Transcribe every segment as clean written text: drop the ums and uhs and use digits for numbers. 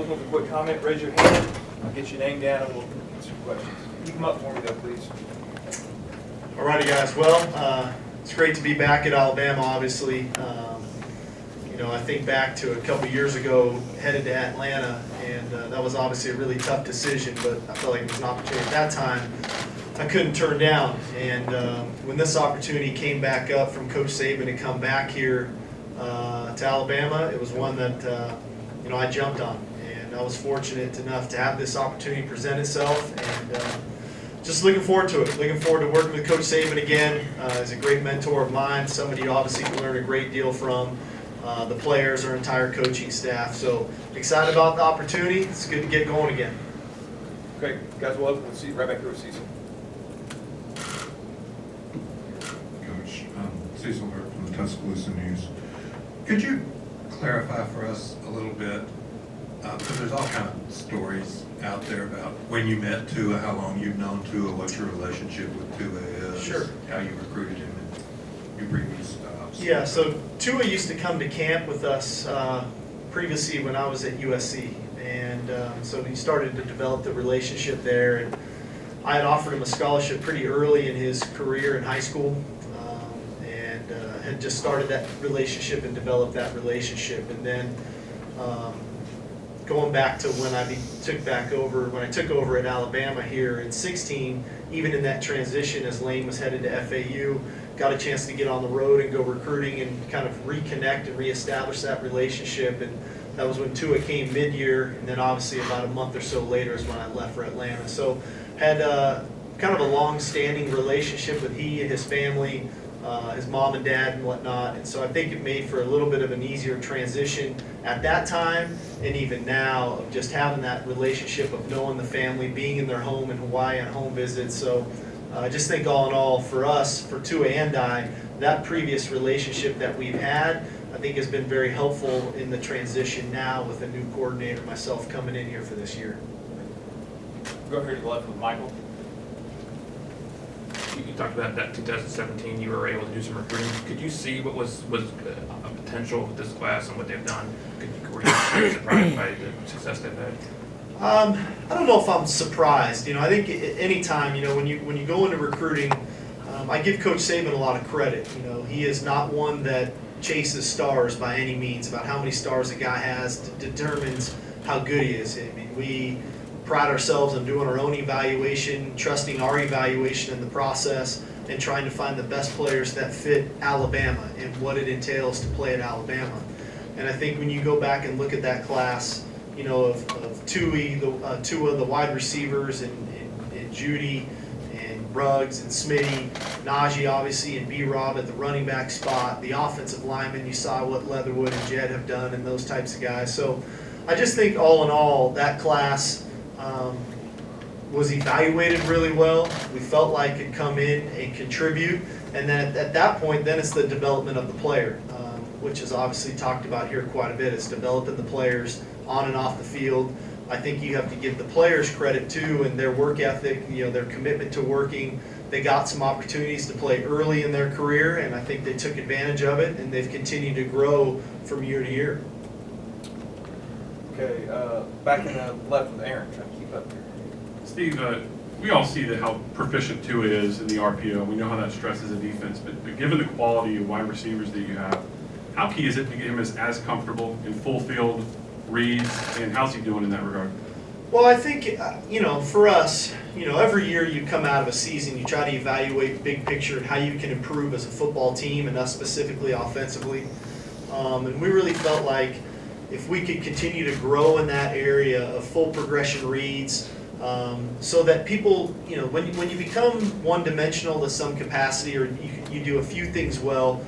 looking with a quick comment, raise your hand. I'll get your name down and we'll answer your questions. You come up for me though, please. Alrighty, guys. Well, it's great to be back at Alabama, obviously. I think back to a couple years ago, headed to Atlanta, and that was obviously a really tough decision, but I felt like it was an opportunity at that time I couldn't turn down. And when this opportunity came back up from Coach Saban to come back here to Alabama, it was one that I jumped on, and I was fortunate enough to have this opportunity present itself, and just looking forward to it. Looking forward to working with Coach Saban again. He's a great mentor of mine, somebody you obviously can learn a great deal from. The players, our entire coaching staff. So excited about the opportunity. It's good to get going again. Okay, guys, we'll open the seat right back here with Cecil. Coach, Cecil Hurt from the Tuscaloosa News. Could you clarify for us a little bit, because there's all kind of stories out there about when you met Tua, how long you've known Tua, what your relationship with Tua is, Sure. how you recruited him in your previous stops. Yeah, so Tua used to come to camp with us previously when I was at USC, and so we started to develop the relationship there. And I had offered him a scholarship pretty early in his career in high school, and had just started that relationship and developed that relationship. And then going back to when I took over at Alabama here in 16, even in that transition as Lane was headed to FAU, got a chance to get on the road and go recruiting and kind of reconnect and reestablish that relationship. And that was when Tua came mid-year, and then obviously about a month or so later is when I left for Atlanta. So had kind of a long-standing relationship with he and his family, his mom and dad and whatnot. And so I think it made for a little bit of an easier transition at that time, and even now, of just having that relationship of knowing the family, being in their home in Hawaii on home visits. So I just think all in all, for us, for Tua and I, that previous relationship that we've had, I think has been very helpful in the transition now with a new coordinator, myself coming in here for this year. Go here to the left with Michael. You talked about that 2017, you were able to do some recruiting. Could you see what was a potential with this class and what they've done? Were you surprised by the success they've had? I don't know if I'm surprised. I think any time, when you go into recruiting, I give Coach Saban a lot of credit. He is not one that chases stars by any means. About how many stars a guy has determines how good he is. I mean, we pride ourselves on doing our own evaluation, trusting our evaluation in the process, and trying to find the best players that fit Alabama and what it entails to play at Alabama. And I think when you go back and look at that class, of Tua, the wide receivers, and Judy, and Ruggs, and Smitty, Najee, obviously, and B-Rob at the running back spot, the offensive linemen, you saw what Leatherwood and Jed have done, and those types of guys. So I just think all in all, that class was evaluated really well. We felt like it could come in and contribute, and then at that point, then it's the development of the player, which is obviously talked about here quite a bit. It's developing the players on and off the field. I think you have to give the players credit too, and their work ethic, their commitment to working. They got some opportunities to play early in their career, and I think they took advantage of it, and they've continued to grow from year to year. Okay, back in the left with Aaron, trying to keep up here. Steve, we all see how proficient Tua is in the RPO. We know how that stresses a defense, but given the quality of wide receivers that you have, how key is it to get him as comfortable in full field reads, and how's he doing in that regard? Well, I think, for us, every year you come out of a season, you try to evaluate big picture and how you can improve as a football team, and us specifically offensively. And we really felt like if we could continue to grow in that area of full progression reads, so that people, when you become one-dimensional to some capacity, or you do a few things well,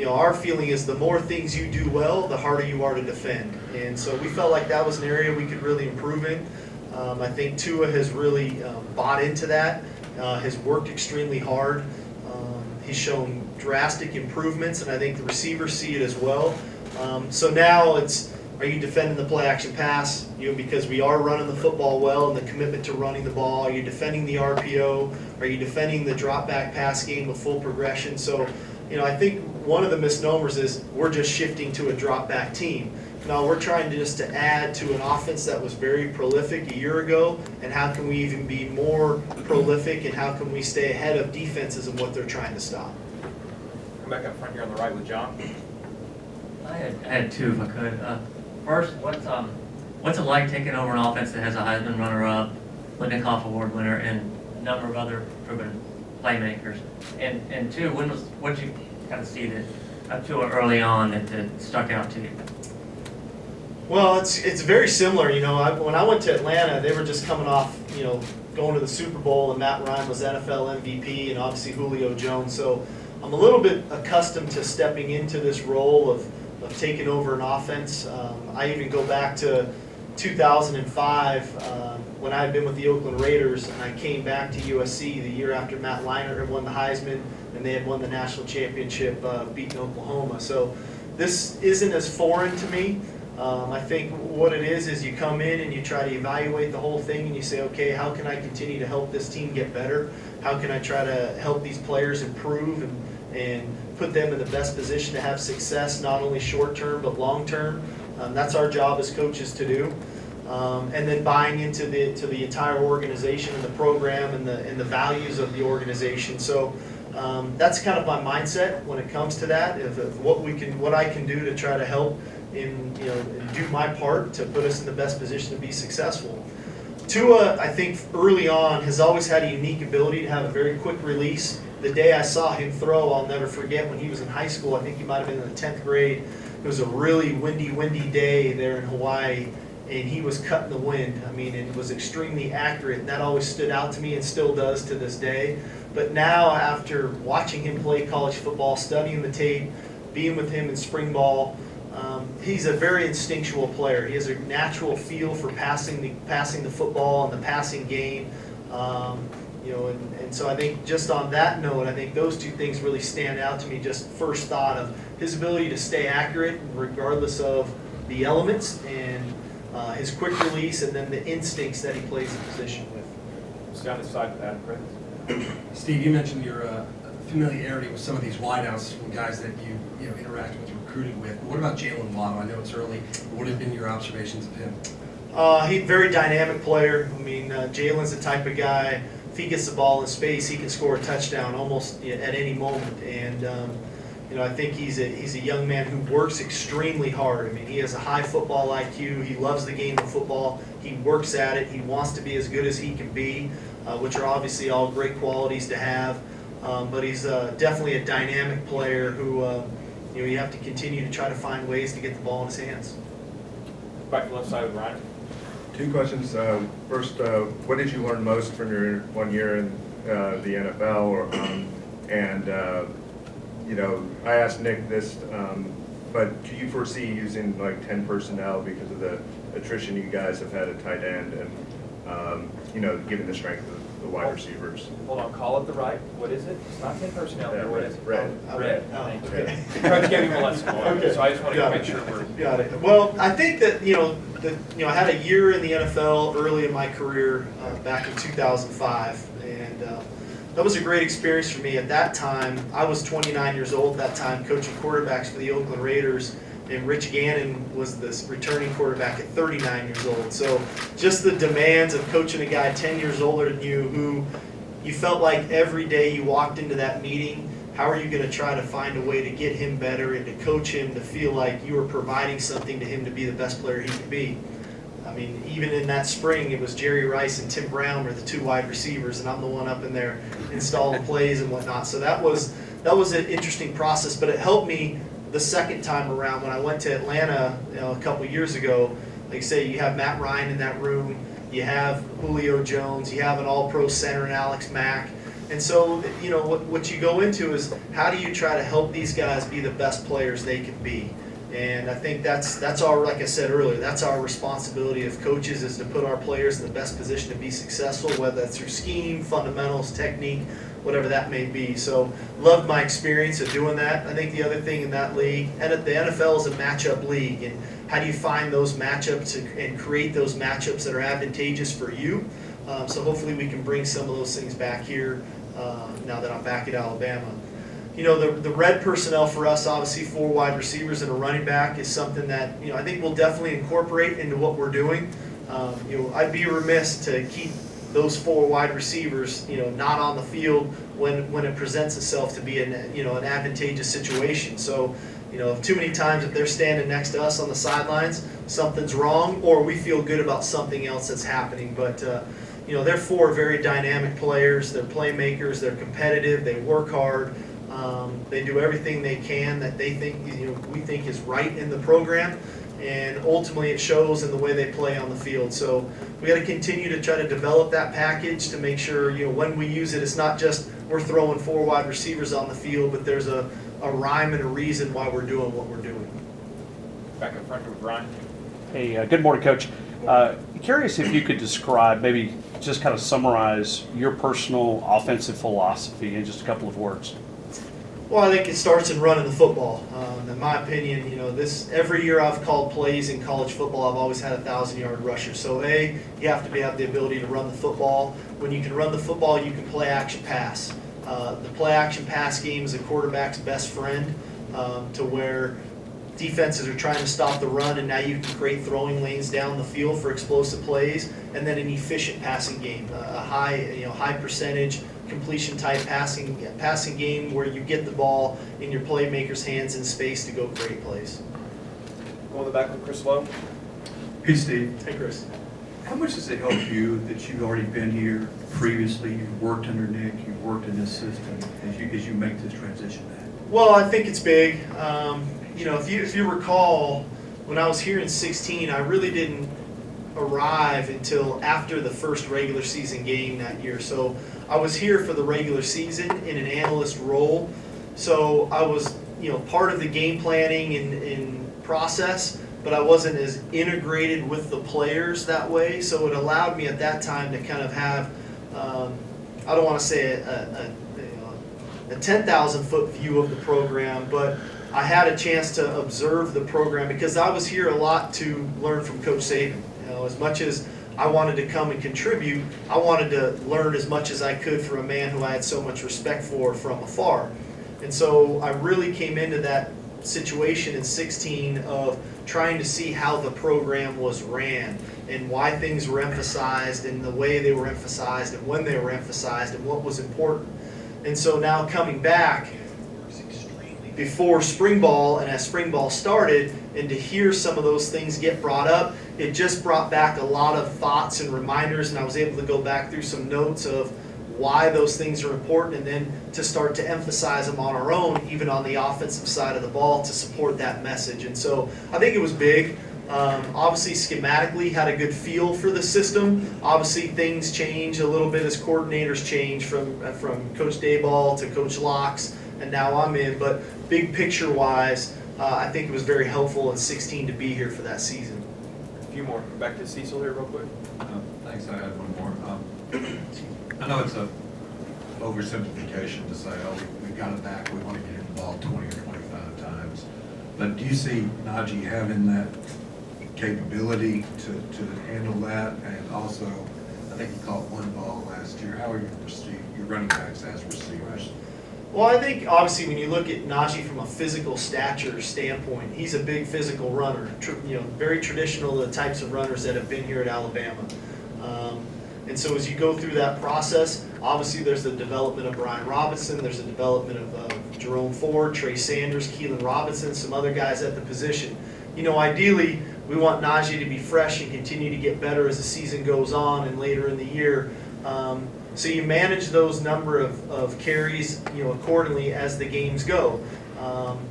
our feeling is the more things you do well, the harder you are to defend. And so we felt like that was an area we could really improve in. I think Tua has really bought into that, has worked extremely hard. He's shown drastic improvements, and I think the receivers see it as well. So now it's, are you defending the play action pass? Because we are running the football well and the commitment to running the ball. Are you defending the RPO? Are you defending the drop back pass game with full progression? So, I think one of the misnomers is we're just shifting to a drop back team. No, we're trying to just to add to an offense that was very prolific a year ago, and how can we even be more prolific, and how can we stay ahead of defenses and what they're trying to stop. Come back up front here on the right with John. I had two if I could. First, what's it like taking over an offense that has a Heisman runner-up, Litnikoff Award winner, and a number of other proven playmakers? And two, what did you kind of see that up to early on that stuck out to you? Well, it's very similar. You know, when I went to Atlanta, they were just coming off, you know, going to the Super Bowl, and Matt Ryan was NFL MVP, and obviously Julio Jones. So I'm a little bit accustomed to stepping into this role of taking over an offense. I even go back to 2005 when I had been with the Oakland Raiders, and I came back to USC the year after Matt Leinart had won the Heisman, and they had won the national championship, beating Oklahoma. So this isn't as foreign to me. I think what it is you come in and you try to evaluate the whole thing, and you say, okay, how can I continue to help this team get better? How can I try to help these players improve and put them in the best position to have success, not only short term but long term? That's our job as coaches to do. And then buying into the entire organization and the program and the values of the organization. So that's kind of my mindset when it comes to that, of what I can do to try to help and do my part to put us in the best position to be successful. Tua, I think early on, has always had a unique ability to have a very quick release. The day I saw him throw, I'll never forget, when he was in high school. I think he might have been in the 10th grade. It was a really windy day there in Hawaii, and he was cutting the wind. I mean, it was extremely accurate, and that always stood out to me and still does to this day. But now, after watching him play college football, studying the tape, being with him in spring ball, he's a very instinctual player. He has a natural feel for passing the football and the passing game. And so I think just on that note, I think those two things really stand out to me. Just first thought of his ability to stay accurate regardless of the elements, and his quick release, and then the instincts that he plays the position with. Let's down this side with that, Chris. Steve, you mentioned your familiarity with some of these wideouts from guys that you interacted with, recruited with. What about Jalen Waddle? I know it's early. What have been your observations of him? He's a very dynamic player. I mean, Jalen's the type of guy, if he gets the ball in space, he can score a touchdown almost at any moment. And I think he's a young man who works extremely hard. I mean, he has a high football IQ. He loves the game of football. He works at it. He wants to be as good as he can be, which are obviously all great qualities to have. But he's definitely a dynamic player who you have to continue to try to find ways to get the ball in his hands. Back to the left side with Ryan. Two questions. First, what did you learn most from your 1 year in the NFL? I asked Nick this, but do you foresee using like 10 personnel because of the attrition you guys have had at tight end, and given the strength of the wide receivers? Hold on, call it the right. What is it? It's not 10 personnel there. What is it? Red. Red. Oh, Thank you. okay. Coach gave me a lesson. Okay. So I just want to Got make it. sure we're. Got it. Well, I think that I had a year in the NFL early in my career back in 2005, and that was a great experience for me. At that time, I was 29 years old at that time, coaching quarterbacks for the Oakland Raiders, and Rich Gannon was this returning quarterback at 39 years old. So just the demands of coaching a guy 10 years older than you, who you felt like every day you walked into that meeting, how are you going to try to find a way to get him better and to coach him to feel like you were providing something to him to be the best player he could be? I mean, even in that spring, it was Jerry Rice and Tim Brown were the two wide receivers, and I'm the one up in there installing plays and whatnot. So that was an interesting process, but it helped me the second time around when I went to Atlanta a couple years ago. Like I say, you have Matt Ryan in that room, you have Julio Jones, you have an all-pro center in Alex Mack. And so, what you go into is how do you try to help these guys be the best players they can be? And I think that's our, like I said earlier, that's our responsibility as coaches, is to put our players in the best position to be successful, whether that's through scheme, fundamentals, technique, whatever that may be. So loved my experience of doing that. I think the other thing in that league, and the NFL is a matchup league, and how do you find those matchups and create those matchups that are advantageous for you? So hopefully we can bring some of those things back here now that I'm back at Alabama. the red personnel for us, obviously 4 wide receivers and a running back, is something that, I think we'll definitely incorporate into what we're doing. I'd be remiss to keep those 4 wide receivers, not on the field when it presents itself to be an advantageous situation. So, too many times if they're standing next to us on the sidelines, something's wrong, or we feel good about something else that's happening. But they're 4 very dynamic players. They're playmakers. They're competitive. They work hard. They do everything they can that they think we think is right in the program, and ultimately it shows in the way they play on the field. So we got to continue to try to develop that package to make sure when we use it, it's not just we're throwing 4 wide receivers on the field, but there's a rhyme and a reason why we're doing what we're doing. Back up front with Ryan. Hey, good morning, Coach. Curious if you could describe, maybe just kind of summarize your personal offensive philosophy in just a couple of words. Well, I think it starts in running the football. In my opinion, every year I've called plays in college football, I've always had a 1,000-yard rusher. So you have to have the ability to run the football. When you can run the football, you can play action pass. The play action pass game is a quarterback's best friend, to where defenses are trying to stop the run, and now you can create throwing lanes down the field for explosive plays, and then an efficient passing game, a high percentage completion type passing game where you get the ball in your playmaker's hands in space to go create plays. Go in the back with Chris Lowe. Hey, Steve. Hey, Chris. How much does it help you that you've already been here previously, you've worked under Nick, you've worked in this system, as you make this transition back? Well, I think it's big. If you recall, when I was here in 2016, I really didn't arrive until after the first regular season game that year. So I was here for the regular season in an analyst role. So I was, part of the game planning and process, but I wasn't as integrated with the players that way. So it allowed me at that time to kind of have, I don't want to say a 10,000-foot view of the program, but I had a chance to observe the program because I was here a lot to learn from Coach Saban. As much as I wanted to come and contribute, I wanted to learn as much as I could from a man who I had so much respect for from afar. And so I really came into that situation in 16 of trying to see how the program was ran and why things were emphasized and the way they were emphasized and when they were emphasized and what was important. And so now coming back before spring ball and as spring ball started, and to hear some of those things get brought up, it just brought back a lot of thoughts and reminders, and I was able to go back through some notes of why those things are important, and then to start to emphasize them on our own, even on the offensive side of the ball, to support that message. And so I think it was big. Obviously, schematically, had a good feel for the system. Obviously, things change a little bit as coordinators change from Coach Dayball to Coach Locks, and now I'm in. But big picture-wise, I think it was very helpful in 16 to be here for that season. A few more. Back to Cecil here real quick. Thanks, I had one more. I know it's a oversimplification to say, we got it back, we want to get him the ball 20 or 25 times. But do you see Najee having that capability to handle that? And also, I think he caught 1 ball last year. How are your running backs as receivers? Well, I think obviously when you look at Najee from a physical stature standpoint, he's a big physical runner. Very traditional, the types of runners that have been here at Alabama. And so as you go through that process, obviously there's the development of Brian Robinson, there's the development of Jerome Ford, Trey Sanders, Keelan Robinson, some other guys at the position. Ideally, we want Najee to be fresh and continue to get better as the season goes on and later in the year. So you manage those number of carries, accordingly as the games go.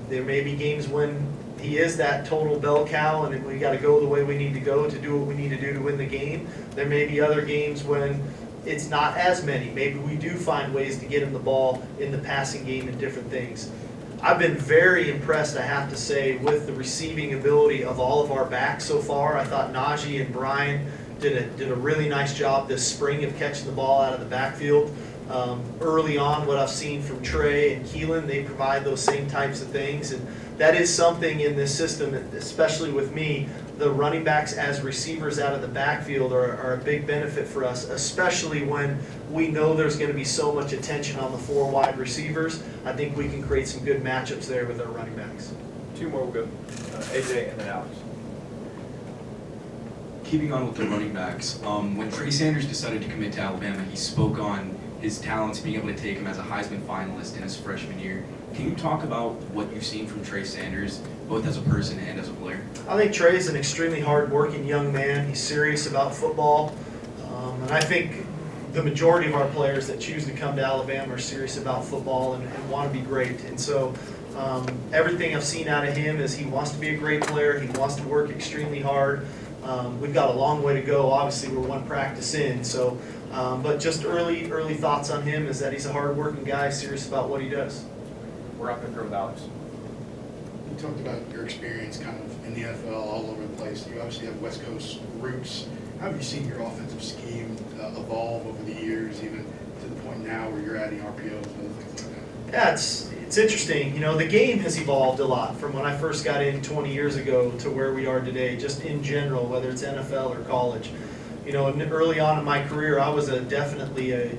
There may be games when he is that total bell cow and we got to go the way we need to go to do what we need to do to win the game. There may be other games when it's not as many. Maybe we do find ways to get him the ball in the passing game and different things. I've been very impressed, I have to say, with the receiving ability of all of our backs so far. I thought Najee and Brian did a really nice job this spring of catching the ball out of the backfield. Early on, what I've seen from Trey and Keelan, they provide those same types of things. And that is something in this system, especially with me, the running backs as receivers out of the backfield are a big benefit for us, especially when we know there's going to be so much attention on the 4 wide receivers. I think we can create some good matchups there with our running backs. 2 more, we'll go AJ and then Alex. Keeping on with the running backs, when Trey Sanders decided to commit to Alabama, he spoke on his talents, being able to take him as a Heisman finalist in his freshman year. Can you talk about what you've seen from Trey Sanders, both as a person and as a player? I think Trey is an extremely hard-working young man. He's serious about football, and I think the majority of our players that choose to come to Alabama are serious about football and want to be great. And so everything I've seen out of him is he wants to be a great player. He wants to work extremely hard. We've got a long way to go. Obviously, we're 1 practice in. So, but just early thoughts on him is that he's a hard-working guy, serious about what he does. We're up here with Alex. You talked about your experience kind of in the NFL all over the place. You obviously have West Coast roots. How have you seen your offensive scheme evolve over the years, even to the point now where you're adding RPOs and other things like that? Yeah, it's interesting. You know, the game has evolved a lot from when I first got in 20 years ago to where we are today, just in general, whether it's NFL or college. You know, early on in my career, I was definitely a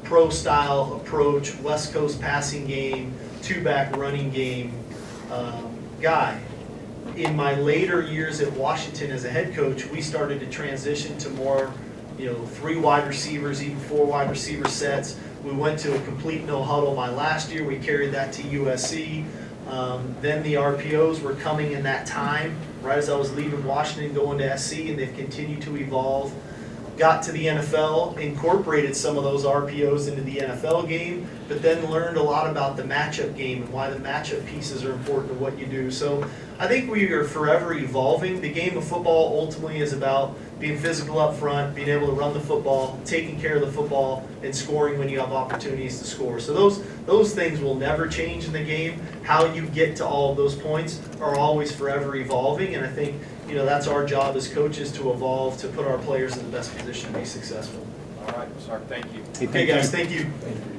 pro-style approach, West Coast passing game, 2-back running game guy. In my later years at Washington as a head coach, we started to transition to more, 3 wide receivers, even 4 wide receiver sets. We went to a complete no huddle my last year. We carried that to USC. Then the RPOs were coming in that time, right as I was leaving Washington, going to SC, and they've continued to evolve. Got to the NFL, incorporated some of those RPOs into the NFL game, but then learned a lot about the matchup game and why the matchup pieces are important to what you do. So I think we are forever evolving. The game of football ultimately is about being physical up front, being able to run the football, taking care of the football, and scoring when you have opportunities to score. So those things will never change in the game. How you get to all of those points are always forever evolving, and I think that's our job as coaches, to evolve, to put our players in the best position to be successful. All right, sorry, thank you. Okay, guys, thank you. Thank you.